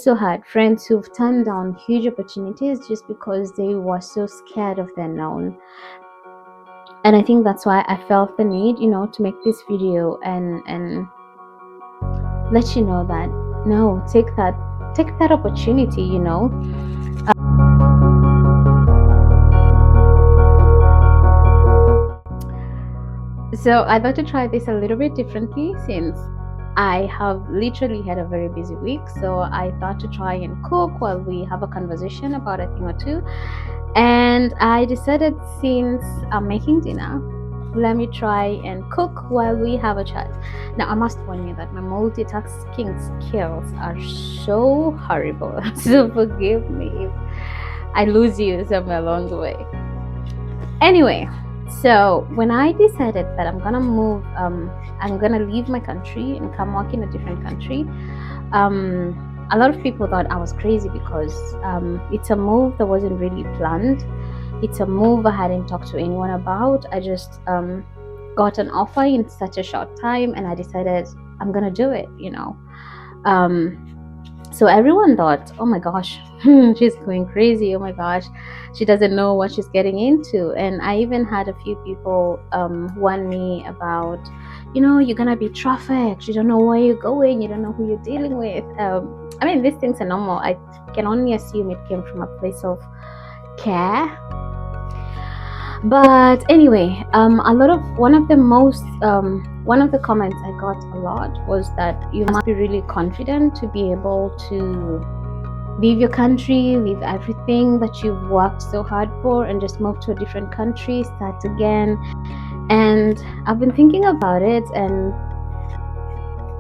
Also had friends who've turned down huge opportunities just because they were so scared of the unknown. And I think that's why I felt the need, to make this video and let you know that no, take that opportunity. So I thought to try this a little bit differently since I have literally had a very busy week. So I thought to try and cook while we have a conversation about a thing or two. And I decided, since I'm making dinner, let me try and cook while we have a chat. Now, I must warn you that my multitasking skills are so horrible. So forgive me if I lose you somewhere along the way. Anyway, so when I decided that I'm gonna leave my country and come work in a different country, a lot of people thought I was crazy because it's a move that wasn't really planned. It's a move I hadn't talked to anyone about. I just got an offer in such a short time, and I decided I'm gonna do it. So everyone thought, oh my gosh, she's going crazy. Oh my gosh, she doesn't know what she's getting into. And I even had a few people warn me about, you're gonna be trafficked. You don't know where you're going. You don't know who you're dealing with. I mean, these things are normal. I can only assume it came from a place of care. But anyway, one of the comments I got a lot was that you must be really confident to be able to leave your country, leave everything that you've worked so hard for, and just move to a different country, start again. And I've been thinking about it and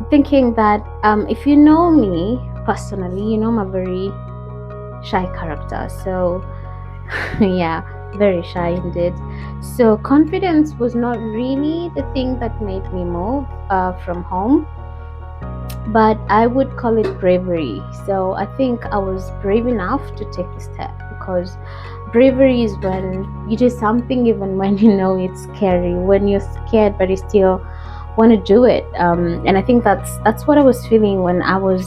thinking that if you know me personally, I'm a very shy character. So yeah, very shy indeed. So confidence was not really the thing that made me move from home, but I would call it bravery. So I think I was brave enough to take the step, because bravery is when you do something even when you know it's scary, when you're scared but you still want to do it. And I think that's what I was feeling when I was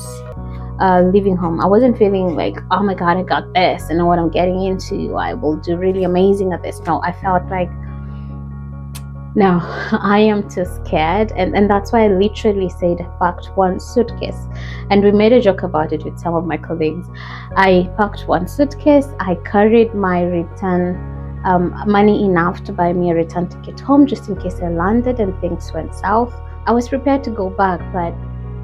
leaving home. I wasn't feeling like, oh my god, I got this, I know what I'm getting into, I will do really amazing at this. No, I felt like, no, I am too scared. And that's why I literally said I packed one suitcase. And we made a joke about it with some of my colleagues. I packed one suitcase. I carried my return money enough to buy me a return ticket home, just in case I landed and things went south. I was prepared to go back, but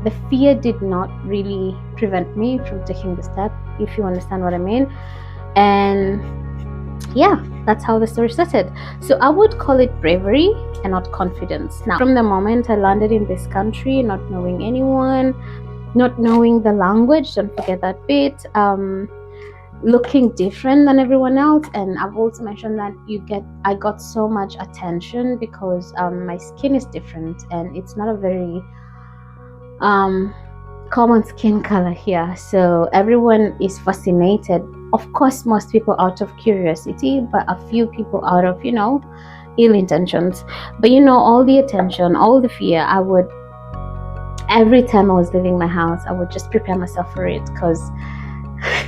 the fear did not really prevent me from taking the step, if you understand what I mean. And yeah, that's how the story started. So I would call it bravery and not confidence. Now, from the moment I landed in this country, not knowing anyone, not knowing the language, don't forget that bit, looking different than everyone else. And I've also mentioned that I got so much attention because my skin is different, and it's not a very common skin color here. So everyone is fascinated. Of course, most people out of curiosity, but a few people out of, ill intentions. But all the attention, all the fear, every time I was leaving my house, I would just prepare myself for it, because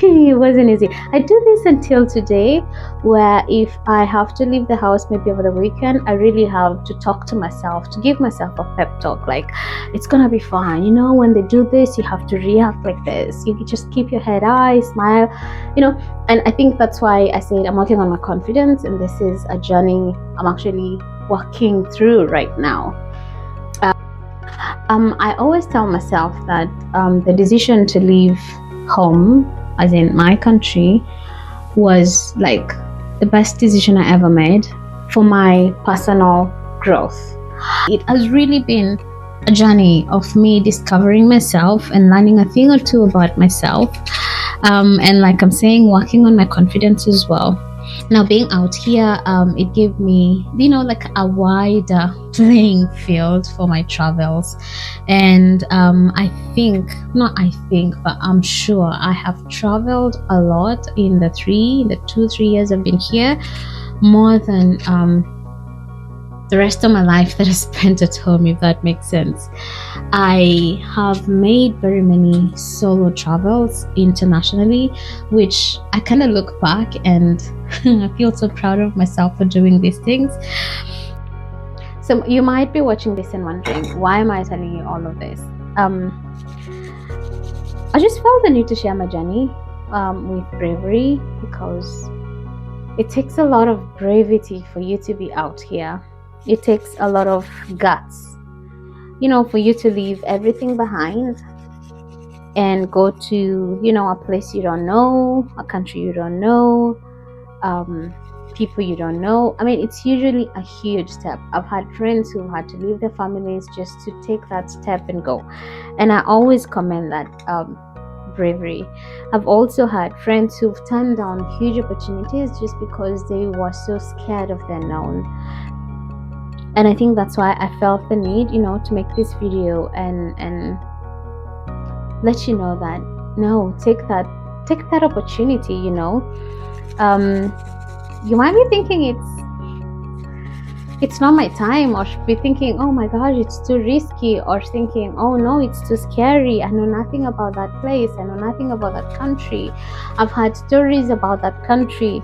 it wasn't easy. I do this until today, where if I have to leave the house maybe over the weekend, I really have to talk to myself, to give myself a pep talk, like, it's gonna be fine. When they do this, you have to react like this. You just keep your head high, smile, and I think that's why I said I'm working on my confidence, and this is a journey I'm actually walking through right now. I always tell myself that the decision to leave home, as in my country, was like the best decision I ever made for my personal growth. It has really been a journey of me discovering myself and learning a thing or two about myself, and like I'm saying, working on my confidence as well. Now, being out here, it gave me, like a wider playing field for my travels. And but I'm sure I have traveled a lot in the 2-3 years I've been here, more than the rest of my life that I spent at home, if that makes sense. I have made very many solo travels internationally, which I kind of look back and I feel so proud of myself for doing these things. So you might be watching this and wondering, why am I telling you all of this? I just felt the need to share my journey with Bravery, because it takes a lot of bravery for you to be out here. It takes a lot of guts, for you to leave everything behind and go to, a place you don't know, a country you don't know, people you don't know. I mean, it's usually a huge step. I've had friends who had to leave their families just to take that step and go. And I always commend that bravery. I've also had friends who've turned down huge opportunities just because they were so scared of the unknown. And I think that's why I felt the need, to make this video and let you know that no, take that opportunity. You might be thinking it's not my time, or should be thinking, oh my gosh, it's too risky, or thinking, oh no, it's too scary, I know nothing about that place, I know nothing about that country, I've heard stories about that country.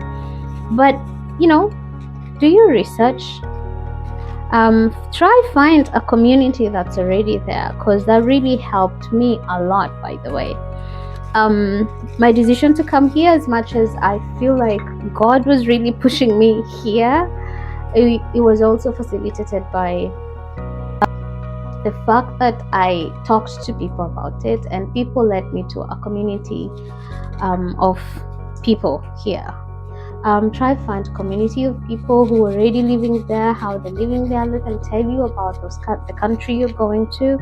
But do your research. Try find a community that's already there, because that really helped me a lot, by the way. My decision to come here, as much as I feel like God was really pushing me here, it was also facilitated by the fact that I talked to people about it, and people led me to a community of people here. Try find a community of people who are already living there, how they're living there. Let them tell you about the country you're going to,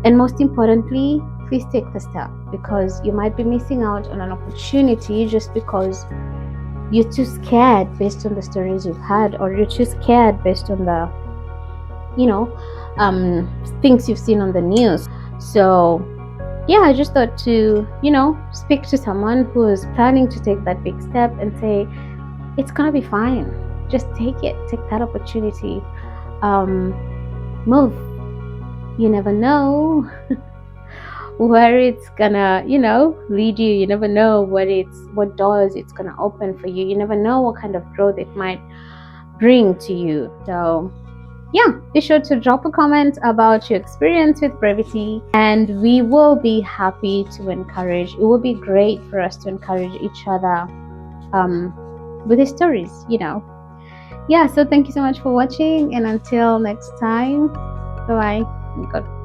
and most importantly, please take the step, because you might be missing out on an opportunity just because you're too scared based on the stories you've had, or you're too scared based on the things you've seen on the news. So yeah, I just thought to speak to someone who is planning to take that big step and say, it's gonna be fine, just take that opportunity. Move. You never know where it's gonna lead you. You never know what doors it's gonna open for you. You never know what kind of growth it might bring to you. So yeah, be sure to drop a comment about your experience with Brevity, and we will be happy to encourage. It will be great for us to encourage each other with the stories. Yeah, so thank you so much for watching, and until next time, bye bye.